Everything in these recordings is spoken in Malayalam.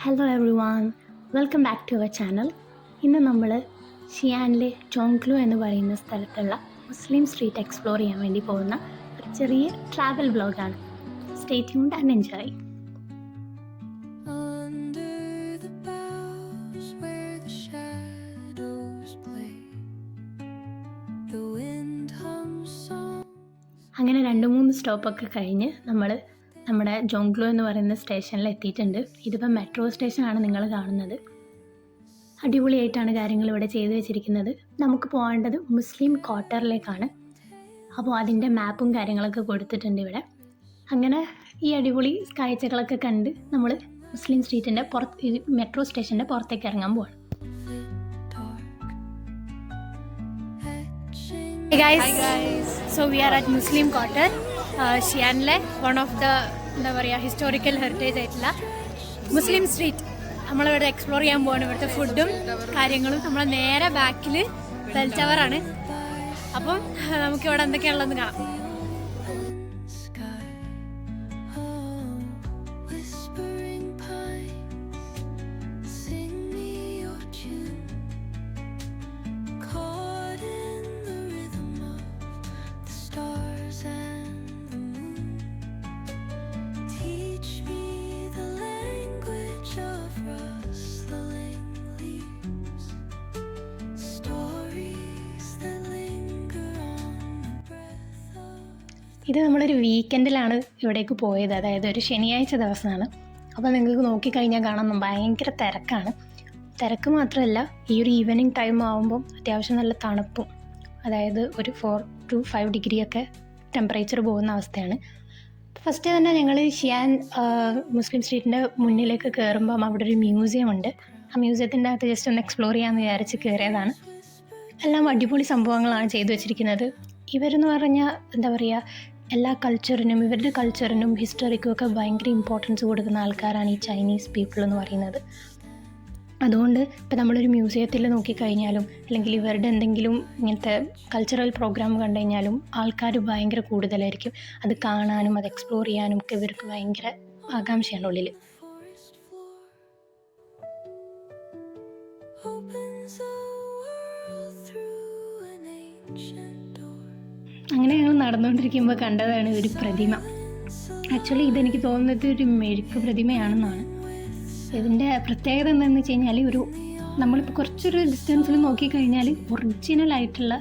Hello everyone, welcome back to our channel. ഇന്ന് നമ്മൾ ഷിയാനിലെ ചോങ്ക്ലു എന്ന് പറയുന്ന സ്ഥലത്തുള്ള മുസ്ലിം സ്ട്രീറ്റ് എക്സ്പ്ലോർ ചെയ്യാൻ വേണ്ടി പോകുന്ന ഒരു ചെറിയ ട്രാവൽ വ്ളോഗാണ്. Stay tuned and enjoy. അങ്ങനെ 2-3 സ്റ്റോപ്പൊക്കെ കഴിഞ്ഞ് നമ്മൾ നമ്മുടെ ജോങ്ക്ലു എന്ന് പറയുന്ന സ്റ്റേഷനിൽ എത്തിയിട്ടുണ്ട്. ഇതിപ്പോൾ മെട്രോ സ്റ്റേഷനാണ് നിങ്ങൾ കാണുന്നത്. അടിപൊളിയായിട്ടാണ് കാര്യങ്ങൾ ഇവിടെ ചെയ്തു വെച്ചിരിക്കുന്നത്. നമുക്ക് പോകേണ്ടത് മുസ്ലിം ക്വാർട്ടറിലേക്കാണ്. അപ്പോൾ അതിൻ്റെ മാപ്പും കാര്യങ്ങളൊക്കെ കൊടുത്തിട്ടുണ്ട് ഇവിടെ. അങ്ങനെ ഈ അടിപൊളി കാഴ്ചകളൊക്കെ കണ്ട് നമ്മൾ മുസ്ലിം സ്ട്രീറ്റിൻ്റെ മെട്രോ സ്റ്റേഷൻ്റെ പുറത്തേക്ക് ഇറങ്ങാൻ പോവാണ്. Hey guys. So we are at Muslim Quarter, ഷിയാനിലെ വൺ ഓഫ് ദ എന്താ പറയുക ഹിസ്റ്റോറിക്കൽ ഹെറിറ്റേജ് ആയിട്ടുള്ള മുസ്ലിം സ്ട്രീറ്റ് നമ്മളിവിടെ എക്സ്പ്ലോർ ചെയ്യാൻ പോവാണ്. ഇവിടുത്തെ ഫുഡും കാര്യങ്ങളും നമ്മളെ നേരെ ബാക്കിൽ ബെൽ ടവറാണ്. അപ്പം നമുക്കിവിടെ എന്തൊക്കെയാണുള്ളതെന്ന് കാണാം. ഇത് നമ്മളൊരു വീക്കെൻഡിലാണ് ഇവിടേക്ക് പോയത്, അതായത് ഒരു ശനിയാഴ്ച ദിവസമാണ്. അപ്പോൾ നിങ്ങൾക്ക് നോക്കിക്കഴിഞ്ഞാൽ കാണാം ഭയങ്കര തിരക്കാണ്. തിരക്ക് മാത്രമല്ല, ഈ ഒരു ഈവനിങ് ടൈം ആകുമ്പം അത്യാവശ്യം നല്ല തണുപ്പും, അതായത് ഒരു 4 to 5 ഡിഗ്രിയൊക്കെ ടെമ്പറേച്ചർ പോകുന്ന അവസ്ഥയാണ്. ഫസ്റ്റ് തന്നെ ഞങ്ങൾ ഷിയാൻ മുസ്ലിം സ്ട്രീറ്റിൻ്റെ മുന്നിലേക്ക് കയറുമ്പം അവിടെ ഒരു മ്യൂസിയം ഉണ്ട്. ആ മ്യൂസിയത്തിൻ്റെ അകത്ത് ജസ്റ്റ് ഒന്ന് എക്സ്പ്ലോർ ചെയ്യാമെന്ന് വിചാരിച്ച് കയറിയതാണ്. എല്ലാം അടിപൊളി സംഭവങ്ങളാണ് ചെയ്തു വെച്ചിരിക്കുന്നത്. ഇവരെന്ന് പറഞ്ഞാൽ എന്താ പറയുക, എല്ലാ കൾച്ചറിനും ഇവരുടെ കൾച്ചറിനും ഹിസ്റ്ററിക്കും ഒക്കെ ഭയങ്കര ഇമ്പോർട്ടൻസ് കൊടുക്കുന്ന ആൾക്കാരാണ് ഈ ചൈനീസ് പീപ്പിൾ എന്ന് പറയുന്നത്. അതുകൊണ്ട് ഇപ്പോൾ നമ്മളൊരു മ്യൂസിയത്തിൽ നോക്കിക്കഴിഞ്ഞാലും അല്ലെങ്കിൽ ഇവരുടെ എന്തെങ്കിലും ഇങ്ങനത്തെ കൾച്ചറൽ പ്രോഗ്രാം കണ്ടു കഴിഞ്ഞാലും ആൾക്കാർ ഭയങ്കര കൂടുതലായിരിക്കും. അത് കാണാനും അത് എക്സ്പ്ലോർ ചെയ്യാനും ഒക്കെ ഇവർക്ക് ഭയങ്കര ആകാംക്ഷയാണ് ഉള്ളിൽ. അങ്ങനെ ഞങ്ങൾ നടന്നുകൊണ്ടിരിക്കുമ്പോൾ കണ്ടതാണ് ഒരു പ്രതിമ. ആക്ച്വലി ഇതെനിക്ക് തോന്നുന്നത് ഒരു മെഴുക്ക് പ്രതിമയാണെന്നാണ്. ഇതിൻ്റെ പ്രത്യേകത എന്താണെന്ന് വെച്ച് കഴിഞ്ഞാൽ, നമ്മളിപ്പോൾ കുറച്ചൊരു ഡിസ്റ്റൻസിൽ നോക്കിക്കഴിഞ്ഞാൽ ഒറിജിനലായിട്ടുള്ള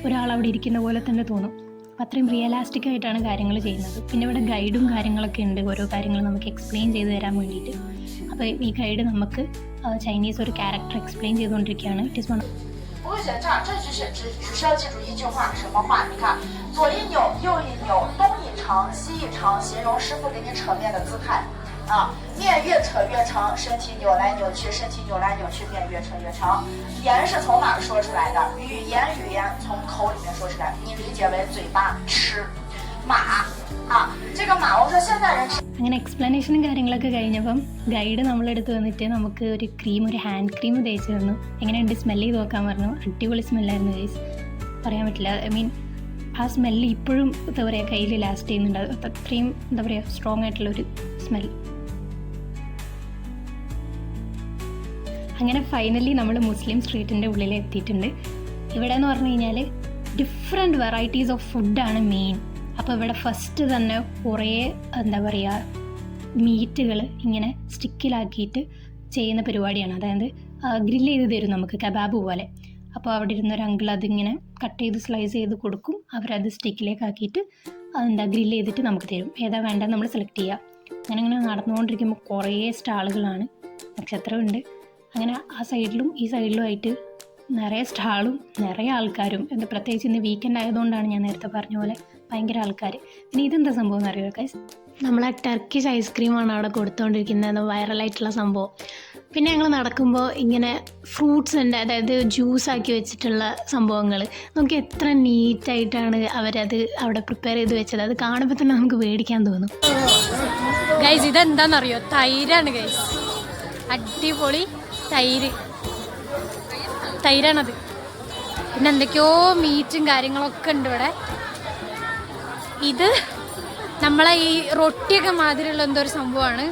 ഒരാളവിടെ ഇരിക്കുന്ന പോലെ തന്നെ തോന്നും. അത്രയും റിയലാസ്റ്റിക് ആയിട്ടാണ് കാര്യങ്ങൾ ചെയ്യുന്നത്. പിന്നെ ഇവിടെ ഗൈഡും കാര്യങ്ങളൊക്കെ ഉണ്ട്, ഓരോ കാര്യങ്ങൾ നമുക്ക് എക്സ്പ്ലെയിൻ ചെയ്ത് തരാൻ വേണ്ടിയിട്ട്. അപ്പോൾ ഈ ഗൈഡ് നമുക്ക് ചൈനീസ് ഒരു ക്യാരക്ടർ എക്സ്പ്ലെയിൻ ചെയ്തുകൊണ്ടിരിക്കുകയാണ്. ഇറ്റ് ഈസ് വൺ不会选这儿，这是只需要记住一句话，什么话？你看，左一扭，右一扭，东一长，西一长，形容师傅给你扯面的姿态啊。面越扯越长，身体扭来扭去，身体扭来扭去，面越扯越长。言是从哪儿说出来的？语言从口里面说出来，你理解为嘴巴吃马啊。这个马，我说现在人吃。അങ്ങനെ എക്സ്പ്ലനേഷനും കാര്യങ്ങളൊക്കെ കഴിഞ്ഞപ്പം ഗൈഡ് നമ്മളെടുത്ത് വന്നിട്ട് നമുക്ക് ഒരു ഹാൻഡ് ക്രീം തേച്ച് തന്നു. എങ്ങനെയുണ്ട് സ്മെല്ല് ചെയ്ത് നോക്കാൻ പറഞ്ഞു. അടിപൊളി സ്മെല്ലായിരുന്നു ഗൈസ്, പറയാൻ പറ്റില്ല. ആ സ്മെല്ല് ഇപ്പോഴും എന്താ പറയുക കയ്യിൽ ലാസ്റ്റ് ചെയ്യുന്നുണ്ട്. അത്രയും എന്താ പറയുക സ്ട്രോങ് ആയിട്ടുള്ളൊരു സ്മെൽ. അങ്ങനെ ഫൈനലി നമ്മൾ മുസ്ലിം സ്ട്രീറ്റിൻ്റെ ഉള്ളിൽ എത്തിയിട്ടുണ്ട്. ഇവിടെ എന്ന് പറഞ്ഞു കഴിഞ്ഞാൽ ഡിഫറെൻറ്റ് വെറൈറ്റീസ് ഓഫ് ഫുഡാണ് മെയിൻ. അപ്പോൾ ഇവിടെ ഫസ്റ്റ് തന്നെ കുറേ എന്താ പറയുക മീറ്റുകൾ ഇങ്ങനെ സ്റ്റിക്കിലാക്കിയിട്ട് ചെയ്യുന്ന പരിപാടിയാണ്. അതായത് ഗ്രില്ല് ചെയ്ത് തരും നമുക്ക്, കബാബ് പോലെ. അപ്പോൾ അവിടെ ഇരുന്നൊരു അങ്കിൾ അതിങ്ങനെ കട്ട് ചെയ്ത് സ്ലൈസ് ചെയ്ത് കൊടുക്കും. അവരത് സ്റ്റിക്കിലേക്ക് ആക്കിയിട്ട് അതെന്താ ഗ്രില്ല് ചെയ്തിട്ട് നമുക്ക് തരും. ഏതാ വേണ്ടത് നമ്മൾ സെലക്ട് ചെയ്യുക. അങ്ങനെ നടന്നുകൊണ്ടിരിക്കുമ്പോൾ കുറേ സ്റ്റാളുകളാണ്, നക്ഷത്രമുണ്ട്. അങ്ങനെ ആ സൈഡിലും ഈ സൈഡിലും ആയിട്ട് നിറയെ സ്റ്റാളും നിറയെ ആൾക്കാരും. എന്താ പ്രത്യേകിച്ച് ഇന്ന് വീക്കെൻഡ് ആയതുകൊണ്ടാണ് ഞാൻ നേരത്തെ പറഞ്ഞ പോലെ ഭയങ്കര ആൾക്കാർ. ഇനി ഇതെന്താ സംഭവം എന്ന് അറിയുമോ ഗൈസ്? നമ്മളെ ടർക്കിഷ് ഐസ്ക്രീമാണ് അവിടെ കൊടുത്തുകൊണ്ടിരിക്കുന്നത്, വൈറലായിട്ടുള്ള സംഭവം. പിന്നെ ഞങ്ങൾ നടക്കുമ്പോൾ ഇങ്ങനെ ഫ്രൂട്ട്സ് ഉണ്ട്, അതായത് ജ്യൂസാക്കി വെച്ചിട്ടുള്ള സംഭവങ്ങൾ. നമുക്ക് എത്ര നീറ്റായിട്ടാണ് അവരത് അവിടെ പ്രിപ്പയർ ചെയ്ത് വെച്ചത്. അത് കാണുമ്പോൾ തന്നെ നമുക്ക് മേടിക്കാൻ തോന്നും. ഗൈസ് ഇതെന്താണെന്നറിയോ? തൈരാണ് ഗൈസ്, അടിപൊളി തൈരാണത്. പിന്നെ എന്തൊക്കെയോ മീറ്റും കാര്യങ്ങളൊക്കെ ഉണ്ട് ഇവിടെ. ഇത് നമ്മളെ ഈ റൊട്ടിയൊക്കെ മാതിരിയുള്ള എന്തോ ഒരു സംഭവമാണ്,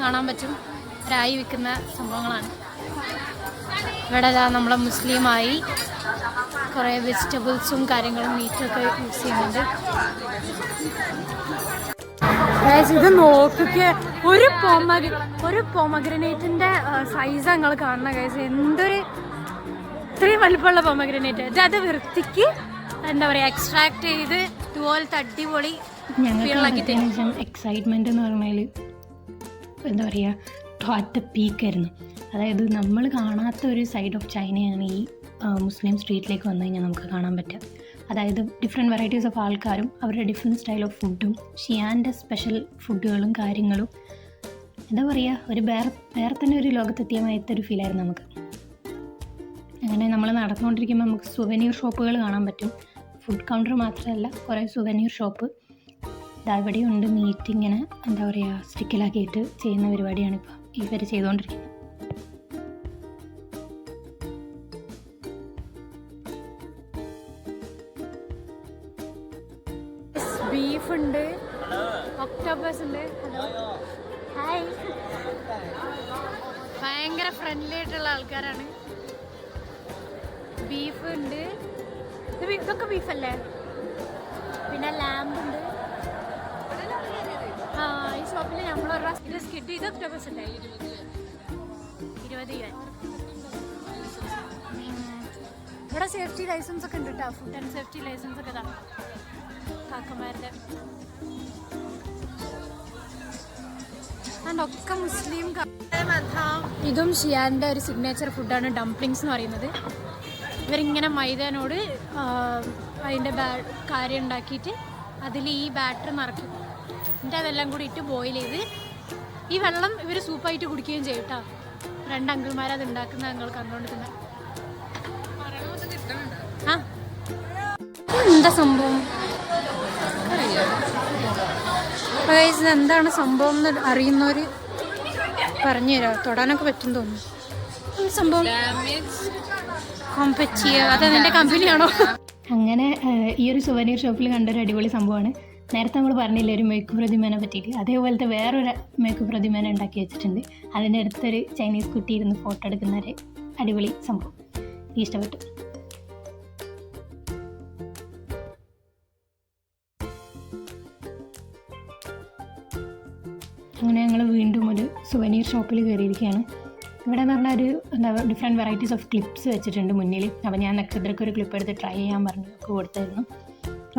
കാണാൻ പറ്റും. രായി വിൽക്കുന്ന സംഭവങ്ങളാണ്. ഇവിടെ നമ്മളെ മുസ്ലിമായി കുറേ വെജിറ്റബിൾസും കാര്യങ്ങളും മീറ്റൊക്കെ യൂസ് ചെയ്യുന്നുണ്ട്. ഇത് നോക്കിക്ക് ഒരു പോമഗ്രനേറ്റിൻ്റെ സൈസ് ഞങ്ങൾ കാണുന്ന ഗൈസ്. എന്തൊരു ഇത്രയും വലിപ്പമുള്ള പോമഗ്രനേറ്റ്. അത് വൃത്തിക്ക് എന്താ പറയുക എക്സ്ട്രാക്ട് ചെയ്ത് ഇതുപോലത്തെ അടിപൊളി ഞങ്ങൾക്ക് എക്സൈറ്റ്മെന്റ് എന്ന് പറഞ്ഞാൽ എന്താ പറയുക ടോറ്റ് പീക്കായിരുന്നു. അതായത് നമ്മൾ കാണാത്ത ഒരു സൈഡ് ഓഫ് ചൈനയാണ് ഈ മുസ്ലിം സ്ട്രീറ്റിലേക്ക് വന്നു കഴിഞ്ഞാൽ നമുക്ക് കാണാൻ പറ്റുക. അതായത് ഡിഫറെൻറ്റ് വെറൈറ്റീസ് ഓഫ് ആൾക്കാരും അവരുടെ ഡിഫറെൻറ്റ് സ്റ്റൈൽ ഓഫ് ഫുഡും ഷിയാൻ്റെ സ്പെഷ്യൽ ഫുഡുകളും കാര്യങ്ങളും എന്താ പറയുക ഒരു വേറെ തന്നെ ഒരു ലോകത്തെത്തിയ മായത്തൊരു ഫീലായിരുന്നു നമുക്ക്. അങ്ങനെ നമ്മൾ നടന്നുകൊണ്ടിരിക്കുമ്പോൾ നമുക്ക് സുവനീർ ഷോപ്പുകൾ കാണാൻ പറ്റും. ഫുഡ് കൗണ്ടർ മാത്രമല്ല കുറേ സുവനീർ ഷോപ്പ് ഇവിടെയുണ്ട്. മീറ്റ് ഇങ്ങനെ എന്താ പറയുക സ്റ്റിക്കിലാക്കിയിട്ട് ചെയ്യുന്ന പരിപാടിയാണ് ഇപ്പോൾ ഇവർ ചെയ്തുകൊണ്ടിരിക്കുന്നത്. ബീഫ് ഉണ്ട്, ഒക്ടോബസ് ഉണ്ട്. ഹലോ ഹായ്, ഭയങ്കര ഫ്രണ്ട്ലി ആയിട്ടുള്ള ആൾക്കാരാണ്. ബീഫ് ഉണ്ട്, ഇതൊക്കെ ബീഫല്ലേ. പിന്നെ ലാമ്പ് ഉണ്ട്. ആ ഈ ഷോപ്പിൽ നമ്മൾ ഇത് സ്കിഡ് ഇത് ഒക്ടോബസ് അല്ലേ 20 രൂപ. ഇവിടെ സേഫ്റ്റി ലൈസൻസ് ഒക്കെ ഉണ്ട് കേട്ടോ. ഫുഡ് ആൻഡ് സേഫ്റ്റി ലൈസൻസ് ഒക്കെ ഇതാ കാക്കമാരുടെ. ഒക്കെ മുസ്ലിം. ഇതും ഷിയാൻ്റെ ഒരു സിഗ്നേച്ചർ ഫുഡാണ് ഡംപ്ലിങ്സ് എന്ന് പറയുന്നത്. ഇവരിങ്ങനെ മൈദാനോട് അതിൻ്റെ കാര്യം ഉണ്ടാക്കിയിട്ട് അതിൽ ഈ ബാറ്റർ നിറയ്ക്കും. എന്നിട്ട് അതെല്ലാം കൂടി ഇട്ട് ബോയിൽ ചെയ്ത് ഈ വെള്ളം ഇവർ സൂപ്പായിട്ട് കുടിക്കുകയും ചെയ്യും കേട്ടോ. 2 അങ്കിൾമാരത് ഉണ്ടാക്കുന്ന ഞങ്ങൾ കണ്ടുകൊണ്ട് തന്നെ. ആ എന്താ സംഭവം എന്താണ് സംഭവം എന്ന് അറിയുന്നവർ പറഞ്ഞു തരാം. തൊടാനൊക്കെ പറ്റും തോന്നുന്നു. സംഭവം അതെന്റെ കമ്പനിയാണോ? അങ്ങനെ ഈ ഒരു സുവനീർ ഷോപ്പിൽ കണ്ടൊരു അടിപൊളി സംഭവമാണ്. നേരത്തെ നമ്മൾ പറഞ്ഞില്ലേ ഒരു മേക്ക് പ്രതിമേനെ പറ്റിയിട്ട്, അതേപോലത്തെ വേറൊരു മേക്ക് പ്രതിമേനെ ഉണ്ടാക്കി വെച്ചിട്ടുണ്ട്. അതിൻ്റെ അടുത്തൊരു ചൈനീസ് കുട്ടി ഇരുന്ന് ഫോട്ടോ എടുക്കുന്ന ഒരു അടിപൊളി സംഭവം ഇഷ്ടപ്പെട്ടു. അങ്ങനെ ഞങ്ങൾ വീണ്ടും ഒരു സുവനീർ ഷോപ്പിൽ കയറിയിരിക്കുകയാണ്. ഇവിടെ എന്ന് പറഞ്ഞാൽ ഒരു എന്താ ഡിഫറെൻറ്റ് വെറൈറ്റീസ് ഓഫ് ക്ലിപ്സ് വെച്ചിട്ടുണ്ട് മുന്നിൽ. അപ്പോൾ ഞാൻ നക്ഷത്രക്ക് ഒരു ക്ലിപ്പ് എടുത്ത് ട്രൈ ചെയ്യാൻ പറഞ്ഞു കൊടുത്തായിരുന്നു.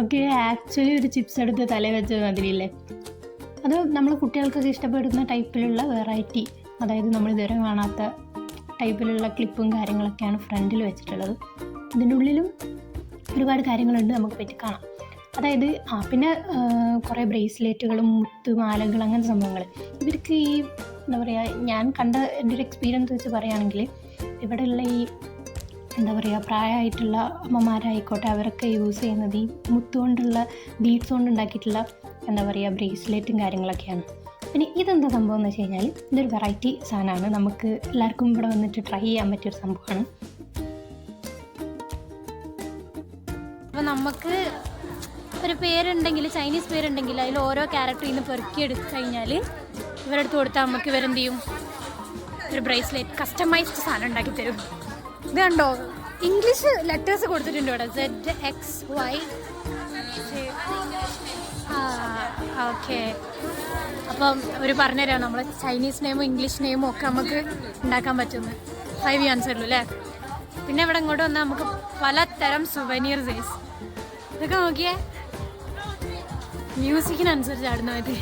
ഓക്കെ, ആക്ച്വലി ഒരു ചിപ്സ് എടുത്ത് തല വെച്ചത് അതിലില്ലേ, അത് നമ്മൾ കുട്ടികൾക്കൊക്കെ ഇഷ്ടപ്പെടുന്ന ടൈപ്പിലുള്ള വെറൈറ്റി, അതായത് നമ്മൾ ഇതുവരെ കാണാത്ത ടൈപ്പിലുള്ള ക്ലിപ്പും കാര്യങ്ങളൊക്കെയാണ് ഫ്രണ്ടിൽ വെച്ചിട്ടുള്ളത്. ഇതിൻ്റെ ഉള്ളിലും ഒരുപാട് കാര്യങ്ങളുണ്ട് നമുക്ക് പറ്റി കാണാം. അതായത് പിന്നെ കുറേ ബ്രേസ്ലെറ്റുകളും മുത്തുമാലകൾ അങ്ങനത്തെ സംഭവങ്ങൾ. ഇവർക്ക് ഈ എന്താ പറയുക ഞാൻ കണ്ട എൻ്റെ ഒരു എക്സ്പീരിയൻസ് വെച്ച് പറയുകയാണെങ്കിൽ ഇവിടെയുള്ള ഈ എന്താ പറയുക പ്രായമായിട്ടുള്ള അമ്മമാരായിക്കോട്ടെ അവരൊക്കെ യൂസ് ചെയ്യുന്നത് ഈ മുത്തുകൊണ്ടുള്ള ബീഡ്സ് കൊണ്ട് ഉണ്ടാക്കിയിട്ടുള്ള എന്താ പറയുക ബ്രേസ്ലെറ്റും കാര്യങ്ങളൊക്കെയാണ്. പിന്നെ ഇതെന്താ സംഭവം എന്ന് വെച്ച് കഴിഞ്ഞാൽ ഇതൊരു വെറൈറ്റി സാധനമാണ്. നമുക്ക് എല്ലാവർക്കും ഇവിടെ വന്നിട്ട് ട്രൈ ചെയ്യാൻ പറ്റിയൊരു സംഭവമാണ്. അപ്പോൾ നമുക്ക് ഒരു പേരുണ്ടെങ്കിൽ ചൈനീസ് പേരുണ്ടെങ്കിൽ അതിൽ ഓരോ ക്യാരക്ടറിൽ നിന്ന് പെറുക്കിയെടുത്ത് കഴിഞ്ഞാൽ ഇവരെടുത്ത് കൊടുത്താൽ നമുക്ക് ഇവരെന്ത് ചെയ്യും ഒരു ബ്രേസ്ലെറ്റ് കസ്റ്റമൈസ്ഡ് സാധനം ഉണ്ടാക്കി തരും. ഇത് കണ്ടോ ഇംഗ്ലീഷ് ലെറ്റേഴ്സ് കൊടുത്തിട്ടുണ്ട് ഇവിടെ ZXY. ഓക്കെ, അപ്പം ഒരു പറഞ്ഞുതരാം നമ്മളെ ചൈനീസ് നെയിമും ഇംഗ്ലീഷ് നെയിമും ഒക്കെ നമുക്ക് ഉണ്ടാക്കാൻ പറ്റുമെന്ന്. 5 ആൻസർ ഉള്ളൂ അല്ലേ. പിന്നെ ഇവിടെ ഇങ്ങോട്ട് വന്നാൽ നമുക്ക് പലതരം സുവനീർ സൈസ് ഇതൊക്കെ നോക്കിയേ, മ്യൂസിക്കിനനുസരിച്ചായിരുന്നു ഇത്.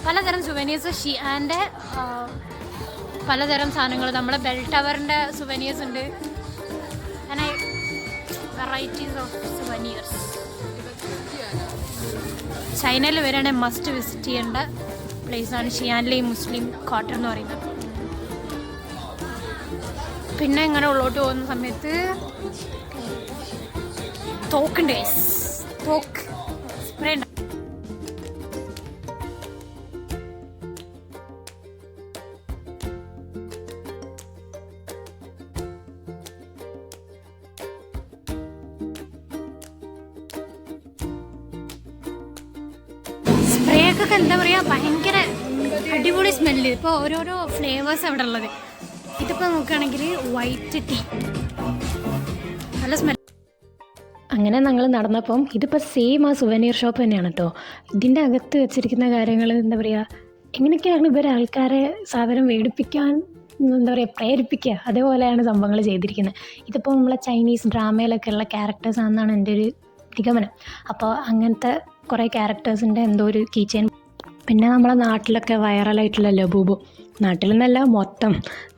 പലതരം സുവനീർസ് ഷിയാൻ്റെ പലതരം സാധനങ്ങൾ. നമ്മളെ ബെൽ ടവറിൻ്റെ സുവനീർസ് ഉണ്ട്. അങ്ങനെ വെറൈറ്റീസ് ഓഫ് സുവനീർസ്. ചൈനയിൽ വരികയാണെങ്കിൽ മസ്റ്റ് വിസിറ്റ് ചെയ്യേണ്ട പ്ലേസാണ് ഷിയാനിലെ ഈ മുസ്ലിം ക്വാർട്ടർ എന്ന് പറയുന്നത്. പിന്നെ ഇങ്ങനെ ഉള്ളോട്ട് പോകുന്ന സമയത്ത് തോക്കുണ്ട്, തോക്ക് സ്പ്രേ ഉണ്ട്. സ്പ്രേക്കൊക്കെ എന്താ പറയുക ഭയങ്കര അടിപൊളി സ്മെല്ല്. ഇപ്പോൾ ഓരോരോ ഫ്ലേവേഴ്സ് അവിടെ ഉള്ളത്. ഇതിപ്പോൾ നോക്കുകയാണെങ്കിൽ വൈറ്റ് ടീ, നല്ല സ്മെൽ. അങ്ങനെ ഞങ്ങൾ നടന്നപ്പം ഇതിപ്പോൾ സെയിം ആ സുവനീർ ഷോപ്പ് തന്നെയാണ് കേട്ടോ. ഇതിൻ്റെ അകത്ത് വെച്ചിരിക്കുന്ന കാര്യങ്ങൾ എന്താ പറയുക, എങ്ങനെയൊക്കെയാണ് ഇവർ ആൾക്കാരെ സാധനം മേടിപ്പിക്കാൻ എന്താ പറയുക പ്രേരിപ്പിക്കുക, അതേപോലെയാണ് സംഭവങ്ങൾ ചെയ്തിരിക്കുന്നത്. ഇതിപ്പോൾ നമ്മളെ ചൈനീസ് ഡ്രാമയിലൊക്കെ ഉള്ള ക്യാരക്ടേഴ്സ് ആണെന്നാണ് എൻ്റെ ഒരു നിഗമനം. അപ്പോൾ അങ്ങനത്തെ കുറേ ക്യാരക്ടേഴ്സിൻ്റെ എന്തോ ഒരു കീ ചെയിൻ. പിന്നെ നമ്മളെ നാട്ടിലൊക്കെ വൈറലായിട്ടുള്ള ലബൂബ്, നാട്ടിലെന്നല്ല മൊത്തം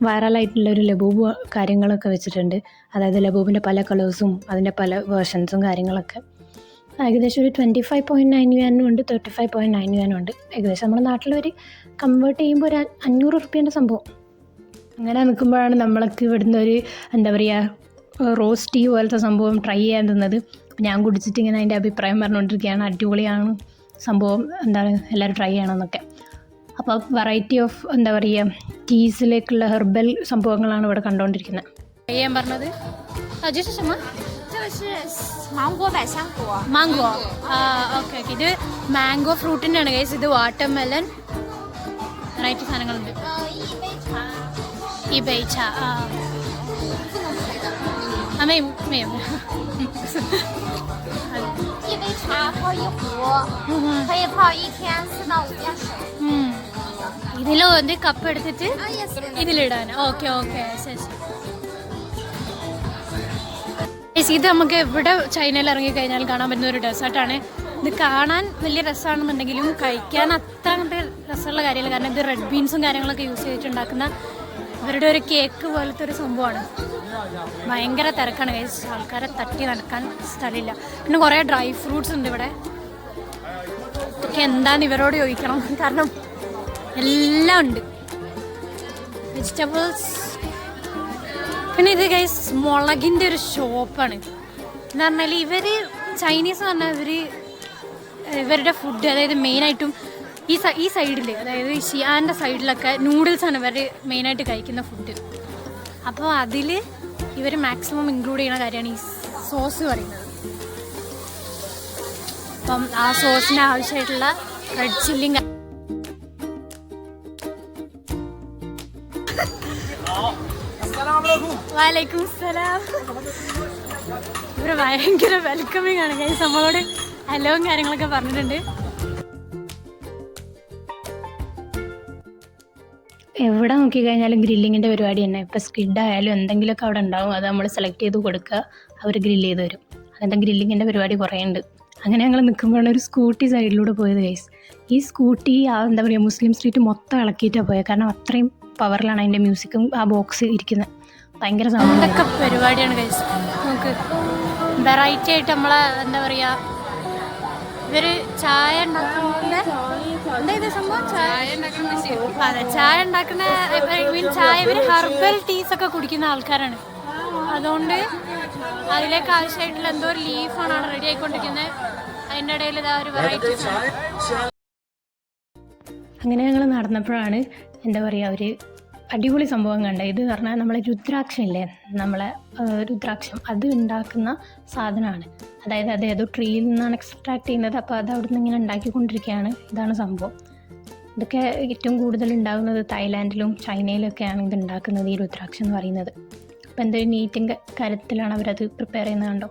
വൈറലായിട്ടുള്ള ഒരു ലബൂബ് കാര്യങ്ങളൊക്കെ വെച്ചിട്ടുണ്ട്. അതായത് ലബൂബിൻ്റെ പല കളേഴ്സും അതിൻ്റെ പല വേർഷൻസും കാര്യങ്ങളൊക്കെ. ഏകദേശം ഒരു 25.9 യുവാനും ഉണ്ട്, 35.9 യുവാനും ഉണ്ട്. ഏകദേശം നമ്മുടെ നാട്ടിലൊരു കൺവേർട്ട് ചെയ്യുമ്പോൾ ഒരു 500 റുപ്യേൻ്റെ സംഭവം. അങ്ങനെ നിൽക്കുമ്പോഴാണ് നമ്മളൊക്കെ ഇവിടുന്ന് ഒരു എന്താ പറയുക റോസ് ടീ പോലത്തെ സംഭവം ട്രൈ ചെയ്യാൻ തന്നത്. ഞാൻ കുടിച്ചിട്ട് ഇങ്ങനെ അതിൻ്റെ അഭിപ്രായം പറഞ്ഞുകൊണ്ടിരിക്കുകയാണ്. അടിപൊളിയാണ് സംഭവം, എന്താണ് എല്ലാവരും ട്രൈ ചെയ്യണമെന്നൊക്കെ. അപ്പോൾ വെറൈറ്റി ഓഫ് എന്താ പറയുക ടീസിലേക്കുള്ള ഹെർബൽ സംഭവങ്ങളാണ് ഇവിടെ കണ്ടുകൊണ്ടിരിക്കുന്നത്. ട്രൈ ചെയ്യാൻ പറഞ്ഞത് മാംഗോ. ഓക്കെ ഓക്കെ, ഇത് മാംഗോ ഫ്രൂട്ടിൻ്റെ ആണ് ഗൈസ്. ഇത് വാട്ടർ മെലൺ, വെറൈറ്റി സാധനങ്ങളുണ്ട്. ഈ ബേച്ച没有。一杯茶泡一壶，可以泡1天4到5天水。ഇതിൽ വന്ന് കപ്പ് എടുത്തിട്ട് ഇതിലിടാൻ. ഓക്കെ ഓക്കെ, ശരി ശരി. ഇത് നമുക്ക് ഇവിടെ ചൈനയിൽ ഇറങ്ങിക്കഴിഞ്ഞാൽ കാണാൻ പറ്റുന്ന ഒരു ഡെസേർട്ടാണ്. ഇത് കാണാൻ വലിയ രസമാണെന്നുണ്ടെങ്കിലും കഴിക്കാൻ അത്ര രസമുള്ള കാര്യമില്ല. കാരണം ഇത് റെഡ് ബീൻസും കാര്യങ്ങളൊക്കെ യൂസ് ചെയ്തിട്ടുണ്ടാക്കുന്ന ഇവരുടെ ഒരു കേക്ക് പോലത്തെ ഒരു സംഭവമാണ്. ഭയങ്കര തിരക്കാണ് ഗൈസ്, ആൾക്കാരെ തട്ടി നടക്കാൻ സ്ഥലമില്ല. പിന്നെ കുറേ ഡ്രൈ ഫ്രൂട്ട്സ് ഉണ്ട് ഇവിടെ. ഇതൊക്കെ എന്താന്ന് ഇവരോട് ചോദിക്കണം, കാരണം എല്ലാം ഉണ്ട്. വെജിറ്റബിൾസ്. പിന്നെ ഇത് ഗൈസ് മുളകിൻ്റെ ഒരു ഷോപ്പാണ്. എന്ന് പറഞ്ഞാൽ ഇവർ ചൈനീസ് എന്ന് പറഞ്ഞാൽ ഇവരുടെ ഫുഡ്, അതായത് മെയിനായിട്ടും ഈ സൈഡിൽ, അതായത് ഷിയാൻ്റെ സൈഡിലൊക്കെ നൂഡിൽസാണ് ഇവർ മെയിനായിട്ട് കഴിക്കുന്ന ഫുഡ്. അപ്പോൾ അതിൽ ഇവർ മാക്സിമം ഇൻക്ലൂഡ് ചെയ്യുന്ന കാര്യമാണ് ഈ സോസ് പറയുന്നത്. അപ്പം ആ സോസിന് ആവശ്യമായിട്ടുള്ള റെഡ് ചില്ലിങ്. വലൈക്കും സലാം. ഇവർ ഭയങ്കര വെൽക്കമിങ് ആണ് ഗൈസ്. നമ്മളോട് ഹലോയും കാര്യങ്ങളൊക്കെ പറഞ്ഞിട്ടുണ്ട്. എവിടെ നോക്കിക്കഴിഞ്ഞാലും ഗ്രില്ലിങ്ങിൻ്റെ പരിപാടി തന്നെ. ഇപ്പോൾ സ്കിഡായാലും എന്തെങ്കിലുമൊക്കെ അവിടെ ഉണ്ടാവും, അത് നമ്മൾ സെലക്ട് ചെയ്ത് കൊടുക്കുക, അവർ ഗ്രില്ല് ചെയ്ത് തരും. അങ്ങനത്തെ ഗ്രില്ലിങ്ങിൻ്റെ പരിപാടി കുറേ ഉണ്ട്. അങ്ങനെ ഞങ്ങൾ നിൽക്കുമ്പോഴാണ് ഒരു സ്കൂട്ടി സൈഡിലൂടെ പോയത് ഗൈസ്. ഈ സ്കൂട്ടി എന്താ പറയുക മുസ്ലിം സ്ട്രീറ്റ് മൊത്തം ഇളക്കിയിട്ടാണ് പോയത്. കാരണം അത്രയും പവറിലാണ് അതിൻ്റെ മ്യൂസിക്കും ആ ബോക്സ് ഇരിക്കുന്നത്. ഭയങ്കര സൗണ്ടൊക്കെ പരിപാടിയാണ് ഗൈസ്. നമുക്ക് വെറൈറ്റി ആയിട്ട് നമ്മളെ എന്താ പറയുക ഇവർ ചായ ഉണ്ടാക്കുന്ന സംഭവം, അതെ ചായ ഉണ്ടാക്കുന്ന ചായ ഇവർ ഹെർബൽ ടീസ് ഒക്കെ കുടിക്കുന്ന ആൾക്കാരാണ്. അതുകൊണ്ട് അതിലേക്ക് ആവശ്യമായിട്ടുള്ള എന്തോ ഒരു ലീഫാണ് അവിടെ റെഡി ആയിക്കൊണ്ടിരിക്കുന്നത്. അതിൻ്റെ ഇടയിൽ ഇതാ ഒരു വെറൈറ്റി. അങ്ങനെ ഞങ്ങൾ നടന്നപ്പോഴാണ് എന്താ പറയുക ഒരു അടിപൊളി സംഭവം കണ്ടത്. ഇത് പറഞ്ഞാൽ നമ്മളെ രുദ്രാക്ഷം ഇല്ലേ, നമ്മളെ രുദ്രാക്ഷം അത് ഉണ്ടാക്കുന്ന സാധനമാണ്. അതായത് അത് ഏതോ ട്രീയിൽ നിന്നാണ് എക്സ്ട്രാക്ട് ചെയ്യുന്നത്. അപ്പോൾ അത് അവിടെ നിന്ന് ഇങ്ങനെ ഉണ്ടാക്കിക്കൊണ്ടിരിക്കുകയാണ്. ഇതാണ് സംഭവം. ഇതൊക്കെ ഏറ്റവും കൂടുതൽ ഉണ്ടാകുന്നത് തായ്ലാൻഡിലും ചൈനയിലൊക്കെയാണ് ഇത് ഉണ്ടാക്കുന്നത്, ഈ രുദ്രാക്ഷം എന്ന് പറയുന്നത്. അപ്പോൾ എന്തൊരു നീറ്റിൻ്റെ കാര്യത്തിലാണ് അവരത് പ്രിപ്പയർ ചെയ്യുന്നത് കണ്ടോ.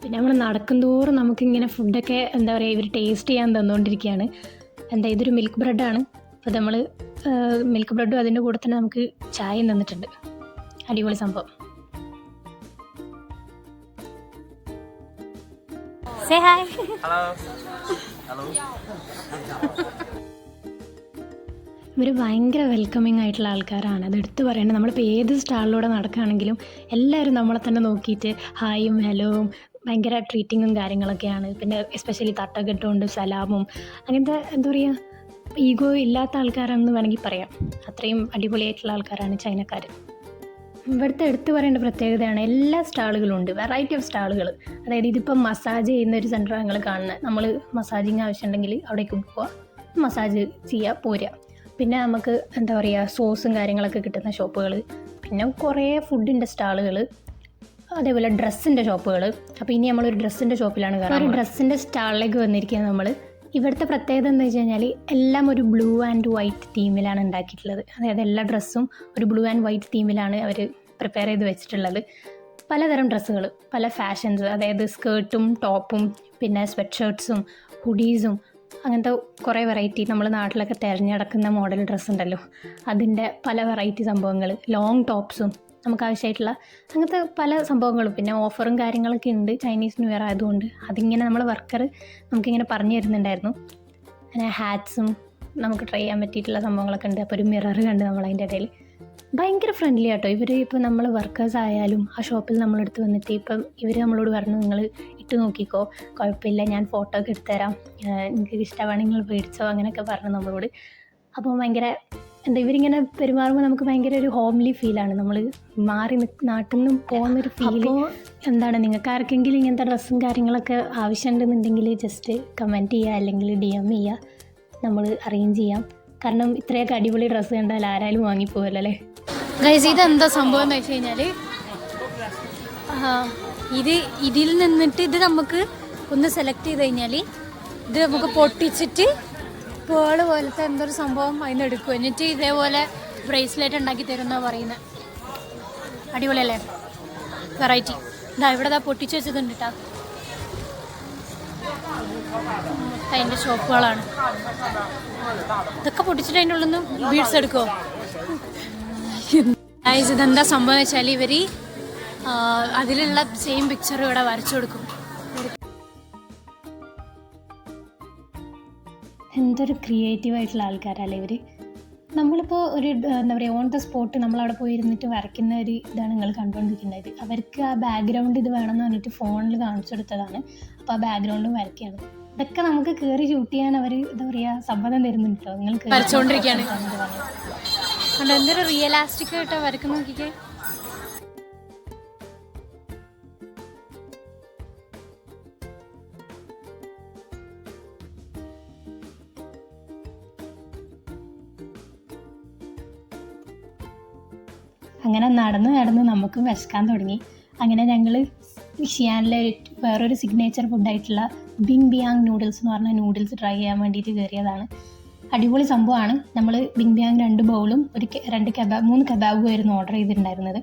പിന്നെ നമ്മൾ നടക്കുന്തോറും നമുക്കിങ്ങനെ ഫുഡൊക്കെ എന്താ പറയുക ഇവർ ടേസ്റ്റ് ചെയ്യാൻ തന്നുകൊണ്ടിരിക്കുകയാണ്. ഇതൊരു മിൽക്ക് ബ്രെഡാണ്. അപ്പോൾ നമ്മൾ മിൽക്ക് ബ്രെഡും അതിൻ്റെ കൂടെ തന്നെ നമുക്ക് ചായയും തന്നിട്ടുണ്ട്. അടിപൊളി സംഭവം. Say hi. Hello. Hello. ഇവർ ഭയങ്കര വെൽക്കമിങ് ആയിട്ടുള്ള ആൾക്കാരാണ്. അത് എടുത്ത് പറയേണ്ടത്. നമ്മളിപ്പോൾ ഏത് സ്റ്റാളിലൂടെ നടക്കുകയാണെങ്കിലും എല്ലാവരും നമ്മളെ തന്നെ നോക്കിയിട്ട് ഹായും ഹലോവും ഭയങ്കര ട്രീറ്റിങ്ങും കാര്യങ്ങളൊക്കെയാണ്. പിന്നെ എസ്പെഷ്യലി തട്ടൊക്കെ ഇട്ടുകൊണ്ട് സലാമും അങ്ങനത്തെ എന്താ പറയുക ഈഗോ ഇല്ലാത്ത ആൾക്കാരാണെന്ന് വേണമെങ്കിൽ പറയാം. അത്രയും അടിപൊളിയായിട്ടുള്ള ആൾക്കാരാണ് ചൈനക്കാർ. ഇവിടുത്തെ എടുത്തു പറയേണ്ട പ്രത്യേകതയാണ് എല്ലാ സ്റ്റാളുകളും ഉണ്ട്, വെറൈറ്റി ഓഫ് സ്റ്റാളുകൾ. അതായത് ഇതിപ്പം മസാജ് ചെയ്യുന്ന ഒരു സെൻറ്റർ ഞങ്ങൾ കാണുന്നത്. നമ്മൾ മസാജിങ് ആവശ്യമുണ്ടെങ്കിൽ അവിടേക്ക് പോവുക, മസാജ് ചെയ്യുക, പോരുക. പിന്നെ നമുക്ക് എന്താ പറയുക സോസും കാര്യങ്ങളൊക്കെ കിട്ടുന്ന ഷോപ്പുകൾ, പിന്നെ കുറേ ഫുഡിൻ്റെ സ്റ്റാളുകൾ, അതേപോലെ ഡ്രസ്സിൻ്റെ ഷോപ്പുകൾ. അപ്പോൾ ഇനി നമ്മളൊരു ഡ്രസ്സിൻ്റെ ഷോപ്പിലാണ് കയറുന്നത്. ഒരു ഡ്രസ്സിൻ്റെ സ്റ്റാളിലേക്ക് വന്നിരിക്കുക നമ്മൾ. ഇവിടുത്തെ പ്രത്യേകത എന്താ വെച്ച് കഴിഞ്ഞാൽ എല്ലാം ഒരു ബ്ലൂ ആൻഡ് വൈറ്റ് തീമിലാണ് ഉണ്ടാക്കിയിട്ടുള്ളത്. അതായത് എല്ലാ ഡ്രസ്സും ഒരു ബ്ലൂ ആൻഡ് വൈറ്റ് തീമിലാണ് അവർ പ്രിപ്പയർ ചെയ്ത് വെച്ചിട്ടുള്ളത്. പലതരം ഡ്രസ്സുകൾ, പല ഫാഷൻസ്, അതായത് സ്കേർട്ടും ടോപ്പും പിന്നെ സ്വെറ്റ് ഷർട്ട്സും ഹുഡീസും അങ്ങനത്തെ കുറേ വെറൈറ്റി നമ്മൾ നാട്ടിലൊക്കെ തിരഞ്ഞെടുക്കുന്ന മോഡൽ ഡ്രസ്സ് ഉണ്ടല്ലോ, അതിൻ്റെ പല വെറൈറ്റി സംഭവങ്ങൾ, ലോങ് ടോപ്സും നമുക്ക് ആവശ്യമായിട്ടുള്ള അങ്ങനത്തെ പല സംഭവങ്ങളും. പിന്നെ ഓഫറും കാര്യങ്ങളൊക്കെ ഉണ്ട് ചൈനീസ് ന്യൂ ഇയർ ആയതുകൊണ്ട്. അതിങ്ങനെ നമ്മൾ വർക്കർ നമുക്കിങ്ങനെ പറഞ്ഞു തരുന്നുണ്ടായിരുന്നു. അങ്ങനെ ഹാറ്റ്സും നമുക്ക് ട്രൈ ചെയ്യാൻ പറ്റിയിട്ടുള്ള സംഭവങ്ങളൊക്കെ ഉണ്ട്. അപ്പോൾ ഒരു മിറർ കണ്ട് നമ്മളതിൻ്റെ ഇടയിൽ ഭയങ്കര ഫ്രണ്ട്ലി ആട്ടോ ഇവർ. ഇപ്പോൾ നമ്മൾ വർക്കേഴ്സ് ആയാലും ആ ഷോപ്പിൽ നമ്മളെടുത്ത് വന്നിട്ട് ഇപ്പം ഇവർ നമ്മളോട് പറഞ്ഞു നിങ്ങൾ ഇട്ട് നോക്കിക്കോ, കുഴപ്പമില്ല, ഞാൻ ഫോട്ടോ ഒക്കെ എടുത്തുതരാം, നിങ്ങൾക്ക് ഇഷ്ടമാണ് നിങ്ങൾ മേടിച്ചോ, അങ്ങനെയൊക്കെ പറഞ്ഞു നമ്മളോട്. അപ്പോൾ ഭയങ്കര എന്താ ഇവരിങ്ങനെ പെരുമാറുമ്പോൾ നമുക്ക് ഭയങ്കര ഒരു ഹോംലി ഫീലാണ്. നമ്മൾ മാറി നാട്ടിൽ നിന്നും പോകുന്നൊരു ഫീല്. എന്താണ് നിങ്ങൾക്ക് ആർക്കെങ്കിലും ഇങ്ങനത്തെ ഡ്രസ്സും കാര്യങ്ങളൊക്കെ ആവശ്യമുണ്ടെന്നുണ്ടെങ്കിൽ ജസ്റ്റ് കമൻറ്റ് ചെയ്യുക, അല്ലെങ്കിൽ DM ചെയ്യുക, നമ്മൾ അറേഞ്ച് ചെയ്യാം. കാരണം ഇത്രയൊക്കെ അടിപൊളി ഡ്രസ്സ് കണ്ടാൽ ആരായാലും വാങ്ങിപ്പോവല്ലോ അല്ലേ. ഗൈസ് ഇതെന്താ സംഭവം എന്ന് വെച്ച് കഴിഞ്ഞാൽ ഇതിൽ നിന്നിട്ട് ഇത് നമുക്ക് ഒന്ന് സെലക്ട് ചെയ്ത് കഴിഞ്ഞാൽ ഇത് നമുക്ക് പൊട്ടിച്ചിട്ട് പേള് പോലത്തെ എന്തൊരു സംഭവം അതിന് എടുക്കും. എന്നിട്ട് ഇതേപോലെ ബ്രേസ്ലെറ്റ് ഉണ്ടാക്കി തരുമെന്നാണ് പറയുന്നത്. അടിപൊളിയല്ലേ, വെറൈറ്റി. ഇവിടെ പൊട്ടിച്ച് വെച്ചതുണ്ട് കേട്ടോ. അതിൻ്റെ ഷോപ്പുകളാണ് ഇതൊക്കെ. പൊട്ടിച്ചിട്ട് അതിൻ്റെ ഉള്ളിൽ നിന്ന് ബീഡ്സ് എടുക്കുമോ? ഇതെന്താ സംഭവം വെച്ചാൽ ഇവർ അതിലുള്ള സെയിം പിക്ചർ ഇവിടെ വരച്ചു കൊടുക്കും. എന്തൊരു ക്രിയേറ്റീവായിട്ടുള്ള ആൾക്കാരല്ലേ ഇവർ. നമ്മളിപ്പോൾ ഒരു എന്താ പറയുക ഓൺ ദ സ്പോട്ട് നമ്മളവിടെ പോയി ഇരുന്നിട്ട് വരയ്ക്കുന്ന ഒരു ഇതാണ് നിങ്ങൾ കണ്ടുകൊണ്ടിരിക്കുന്നത്. അവർക്ക് ആ ബാക്ക്ഗ്രൗണ്ട് ഇത് വേണമെന്ന് പറഞ്ഞിട്ട് ഫോണിൽ കാണിച്ചു കൊടുത്തതാണ്. അപ്പോൾ ആ ബാക്ക്ഗ്രൗണ്ടും വരയ്ക്കുകയാണ്. ഇതൊക്കെ നമുക്ക് കയറി ഷൂട്ട് ചെയ്യാൻ അവർ എന്താ പറയുക സമ്മതം തരുന്നുണ്ട് കേട്ടോ. നിങ്ങൾ വരച്ചുകൊണ്ടിരിക്കുകയാണ്. എന്തൊരു റിയലാസ്റ്റിക് ആയിട്ടോ വരക്കുന്ന നോക്കിക്കേ. അങ്ങനെ നടന്ന് നമുക്കും വിശക്കാൻ തുടങ്ങി. അങ്ങനെ ഞങ്ങൾ ഷിയാനിലെ വേറൊരു സിഗ്നേച്ചർ ഫുഡായിട്ടുള്ള ബിങ് ബിയാങ് നൂഡിൽസ് എന്ന് പറഞ്ഞ നൂഡിൽസ് ട്രൈ ചെയ്യാൻ വേണ്ടിയിട്ട് കയറിയതാണ്. അടിപൊളി സംഭവമാണ്. നമ്മൾ ബിങ് ബിയാങ് 2 ബൗളും 3 കബാബും ആയിരുന്നു ഓർഡർ ചെയ്തിട്ടുണ്ടായിരുന്നത്.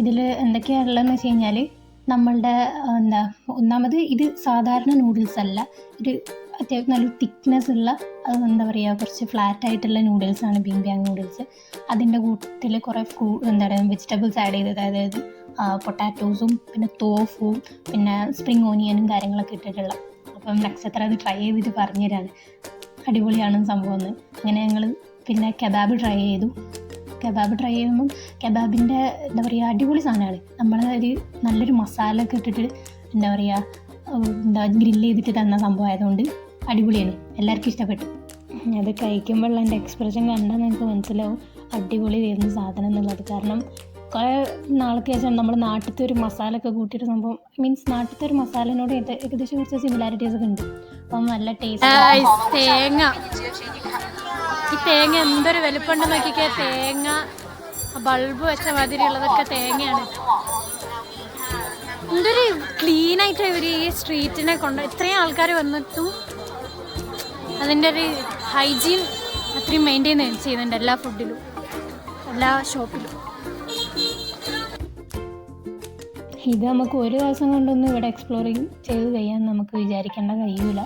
ഇതിൽ എന്തൊക്കെയാണ് ഉള്ളതെന്ന് വെച്ച് കഴിഞ്ഞാൽ നമ്മളുടെ ഒന്നാമത് ഇത് സാധാരണ നൂഡിൽസ് അല്ല, ഒരു അത്യാവശ്യം നല്ല തിക്നെസ് ഉള്ള എന്താ പറയുക കുറച്ച് ഫ്ലാറ്റ് ആയിട്ടുള്ള നൂഡിൽസാണ് ബിങ് ബിയാങ് നൂഡിൽസ്. അതിൻ്റെ കൂട്ടത്തിൽ കുറേ വെജിറ്റബിൾസ് ആഡ് ചെയ്തത്, അതായത് പൊട്ടാറ്റോസും പിന്നെ തോഫും പിന്നെ സ്പ്രിങ് ഓനിയനും കാര്യങ്ങളൊക്കെ ഇട്ടിട്ടുള്ള. അപ്പം നക്ഷത്ര അത് ട്രൈ ചെയ്തിട്ട് പറഞ്ഞുതരാണ് അടിപൊളിയാണ് സംഭവം എന്ന്. അങ്ങനെ ഞങ്ങൾ പിന്നെ കബാബ് ട്രൈ ചെയ്തു. കബാബ് ട്രൈ ചെയ്യുമ്പം കബാബിൻ്റെ എന്താ പറയുക അടിപൊളി സാധനമാണ്. നമ്മളൊരു നല്ലൊരു മസാല ഒക്കെ ഇട്ടിട്ട് എന്താ പറയുക ഗ്രില്ല് ചെയ്തിട്ട് തന്ന സംഭവം ആയതുകൊണ്ട് അടിപൊളിയാണ്, എല്ലാവർക്കും ഇഷ്ടപ്പെട്ടു. അത് കഴിക്കുമ്പോഴുള്ള എൻ്റെ എക്സ്പ്രഷൻ കണ്ടാൽ നിങ്ങൾക്ക് മനസ്സിലാവും അടിപൊളി വരുന്ന സാധനം എന്നുള്ളത്. കാരണം കുറേ നാൾക്ക് ശേഷം നമ്മൾ നാട്ടിലത്തെ ഒരു മസാല ഒക്കെ കൂട്ടിയിട്ട് സംഭവം മീൻസ് നാട്ടിലത്തെ ഒരു മസാലനോട് ഏകദേശം കുറച്ച് സിമിലാരിറ്റീസ് ഒക്കെ ഉണ്ട്. അപ്പം നല്ല ടേസ്റ്റ്. ഈ തേങ്ങ എന്തൊരു വലുപ്പമുണ്ടെന്ന് നോക്കിക്കേ. തേങ്ങ ബൾബ് വെച്ച മാതിരി ഉള്ളതൊക്കെ തേങ്ങയാണ്. എന്തൊരു ക്ലീനായിട്ട് ഇവർ ഈ സ്ട്രീറ്റിനെ ഇത്രയും ആൾക്കാർ വന്നിട്ടും അതിൻ്റെ ഒരു ഹൈജീൻ അത്രയും മെയിൻറ്റെയിൻ ചെയ്യുന്നുണ്ട് എല്ലാ ഫുഡിലും, എല്ലാ ഷോപ്പിലും. ഇത് നമുക്ക് ഒരു ദിവസം കൊണ്ടൊന്നും ഇവിടെ എക്സ്പ്ലോറിങ് ചെയ്ത് കഴിയാൻ നമുക്ക് വിചാരിക്കേണ്ട കഴിയൂല.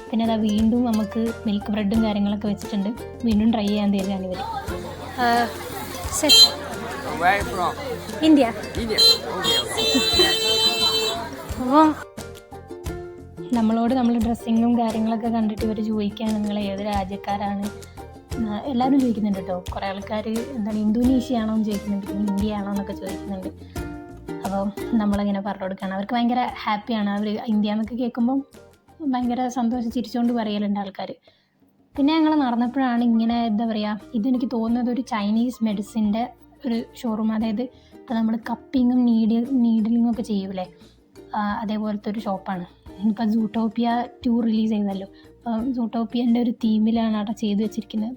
പിന്നെ അതാ വീണ്ടും നമുക്ക് മിൽക്ക് ബ്രെഡും കാര്യങ്ങളൊക്കെ വെച്ചിട്ടുണ്ട്. വീണ്ടും ട്രൈ ചെയ്യാൻ തരികയാണ് ഇവർ. ഇന്ത്യ. അപ്പം നമ്മളോട് നമ്മൾ ഡ്രസ്സിങ്ങും കാര്യങ്ങളൊക്കെ കണ്ടിട്ട് ഇവർ ചോദിക്കുകയാണ് നിങ്ങൾ ഏത് രാജ്യക്കാരാണ്. എല്ലാവരും ചോദിക്കുന്നുണ്ട് കേട്ടോ. കുറേ ആൾക്കാർ എന്താണ് ഇന്തോനേഷ്യ ആണോ എന്ന് ചോദിക്കുന്നുണ്ട്, പിന്നെ ഇന്ത്യ ആണോ എന്നൊക്കെ ചോദിക്കുന്നുണ്ട്. അപ്പം നമ്മളിങ്ങനെ പറഞ്ഞു കൊടുക്കുകയാണ്. അവർക്ക് ഭയങ്കര ഹാപ്പിയാണ്. അവർ ഇന്ത്യ എന്നൊക്കെ കേൾക്കുമ്പം ഭയങ്കര സന്തോഷം ചിരിച്ചുകൊണ്ട് പറയലുണ്ട് ആൾക്കാർ. പിന്നെ ഞങ്ങൾ നടന്നപ്പോഴാണ് ഇങ്ങനെ എന്താ പറയുക ഇതെനിക്ക് തോന്നുന്നത് ഒരു ചൈനീസ് മെഡിസിൻ്റെ ഒരു ഷോറൂം. അതായത് ഇപ്പോൾ നമ്മൾ കപ്പിങ്ങും നീഡിലിങ്ങും ഒക്കെ ചെയ്യൂലേ, അതേപോലത്തെ ഒരു ഷോപ്പാണ്. ഇപ്പോൾ സൂട്ടോപ്പിയ 2 റിലീസ് ചെയ്തല്ലോ. അപ്പം സൂട്ടോപ്പിയൻ്റെ ഒരു തീമിലാണ് അവിടെ ചെയ്ത് വെച്ചിരിക്കുന്നത്.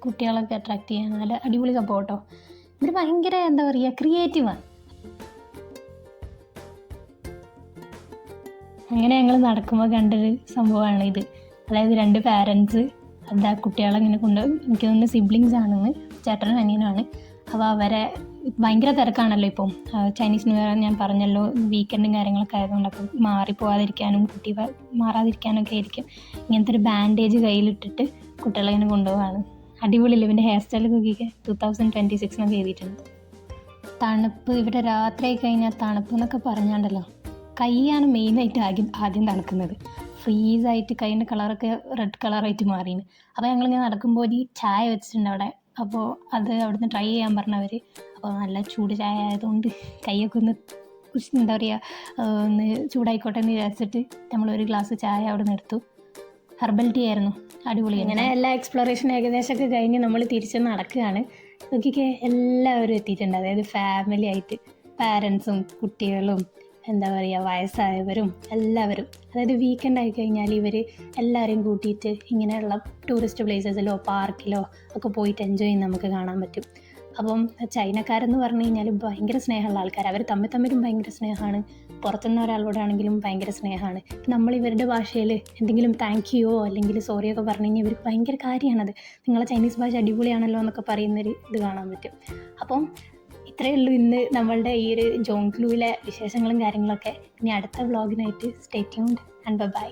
കുട്ടികളൊക്കെ അട്രാക്റ്റ് ചെയ്യാൻ നല്ല അടിപൊളി സംഭവം കേട്ടോ. ഇവർ ഭയങ്കര എന്താ പറയുക ക്രിയേറ്റീവാണ്. അങ്ങനെ ഞങ്ങൾ നടക്കുമ്പോൾ കണ്ടൊരു സംഭവമാണ് ഇത്. അതായത് 2 പാരൻസ് എന്താ കുട്ടികളെ ഇങ്ങനെ കൊണ്ടുപോകും. എനിക്ക് തോന്നുന്നു സിബ്ലിങ്സ് ആണെന്ന്, ചേട്ടനും അനിയനുമാണ്. അപ്പോൾ അവരെ ഭയങ്കര തിരക്കാണല്ലോ ഇപ്പം, ചൈനീസ് ന്യൂ ഇയർ ഞാൻ പറഞ്ഞല്ലോ, വീക്കെൻഡും കാര്യങ്ങളൊക്കെ ആയതുകൊണ്ട്. അപ്പം മാറിപ്പോവാതിരിക്കാനും കുട്ടി മാറാതിരിക്കാനും ഒക്കെ ആയിരിക്കും ഇങ്ങനത്തെ ഒരു ബാൻഡേജ് കയ്യിലിട്ടിട്ട് കുട്ടികളെ ഇങ്ങനെ കൊണ്ടുപോകാണ്. അടിപൊളിയില്ല ഇവൻ്റെ ഹെയർ സ്റ്റൈൽ നോക്കിയൊക്കെ 2026 എന്നൊക്കെ എഴുതിയിട്ടുണ്ട്. തണുപ്പ് ഇവിടെ രാത്രി ആയി കഴിഞ്ഞാൽ തണുപ്പ് എന്നൊക്കെ പറഞ്ഞാണ്ടല്ലോ, കൈയാണ് മെയിനായിട്ട് ആദ്യം തണുക്കുന്നത്. ഫ്രീസായിട്ട് കൈയിൻ്റെ കളറൊക്കെ റെഡ് കളറായിട്ട് മാറിയാണ്. അപ്പോൾ ഞങ്ങളിങ്ങനെ നടക്കുമ്പോൾ ഒരു ചായ വെച്ചിട്ടുണ്ട് അവിടെ. അപ്പോൾ അത് അവിടുന്ന് ട്രൈ ചെയ്യാൻ പറഞ്ഞവർ. അപ്പോൾ നല്ല ചൂട് ചായ ആയതുകൊണ്ട് കൈയൊക്കെ ഒന്ന് എന്താ പറയുക ഒന്ന് ചൂടായിക്കോട്ടെ എന്ന് വിചാരിച്ചിട്ട് നമ്മളൊരു ഗ്ലാസ് ചായ അവിടെ നിന്ന് എടുത്തു. ഹെർബൽ ടീ ആയിരുന്നു, അടിപൊളി. അങ്ങനെ എല്ലാ എക്സ്പ്ലോറേഷൻ ഏകദേശമൊക്കെ കഴിഞ്ഞ് നമ്മൾ തിരിച്ച് നടക്കുകയാണ്. നോക്കിയൊക്കെ എല്ലാവരും എത്തിയിട്ടുണ്ട്. അതായത് ഫാമിലി ആയിട്ട് പാരൻസും കുട്ടികളും എന്താ പറയുക വയസ്സായവരും എല്ലാവരും. അതായത് വീക്കെൻഡ് ആയി കഴിഞ്ഞാൽ ഇവർ എല്ലാവരെയും കൂട്ടിയിട്ട് ഇങ്ങനെയുള്ള ടൂറിസ്റ്റ് പ്ലേസസിലോ പാർക്കിലോ ഒക്കെ പോയിട്ട് എൻജോയ് ചെയ്യുന്ന നമുക്ക് കാണാൻ പറ്റും. അപ്പം ചൈനക്കാരെന്ന് പറഞ്ഞു കഴിഞ്ഞാൽ ഭയങ്കര സ്നേഹമുള്ള ആൾക്കാർ. അവർ തമ്മിലും ഭയങ്കര സ്നേഹമാണ്. പുറത്തുനിന്ന് ഒരാളോടാണെങ്കിലും ഭയങ്കര സ്നേഹമാണ്. നമ്മൾ ഇവരുടെ ഭാഷയിൽ എന്തെങ്കിലും താങ്ക് യുവോ അല്ലെങ്കിൽ സോറിയൊക്കെ പറഞ്ഞു കഴിഞ്ഞാൽ ഇവർക്ക് ഭയങ്കര കാര്യമാണത്. നിങ്ങളെ ചൈനീസ് ഭാഷ അടിപൊളിയാണല്ലോ എന്നൊക്കെ പറയുന്നൊരു ഇത് കാണാൻ പറ്റും. അപ്പം ഇത്രയേ ഉള്ളൂ ഇന്ന് നമ്മളുടെ ഈ ഒരു ജോങ്ക്ലൂവിലെ വിശേഷങ്ങളും കാര്യങ്ങളൊക്കെ. ഇനി അടുത്ത വ്ളോഗിനായിട്ട് സ്റ്റേ ട്യൂൺഡ് ആൻഡ് ബൈ.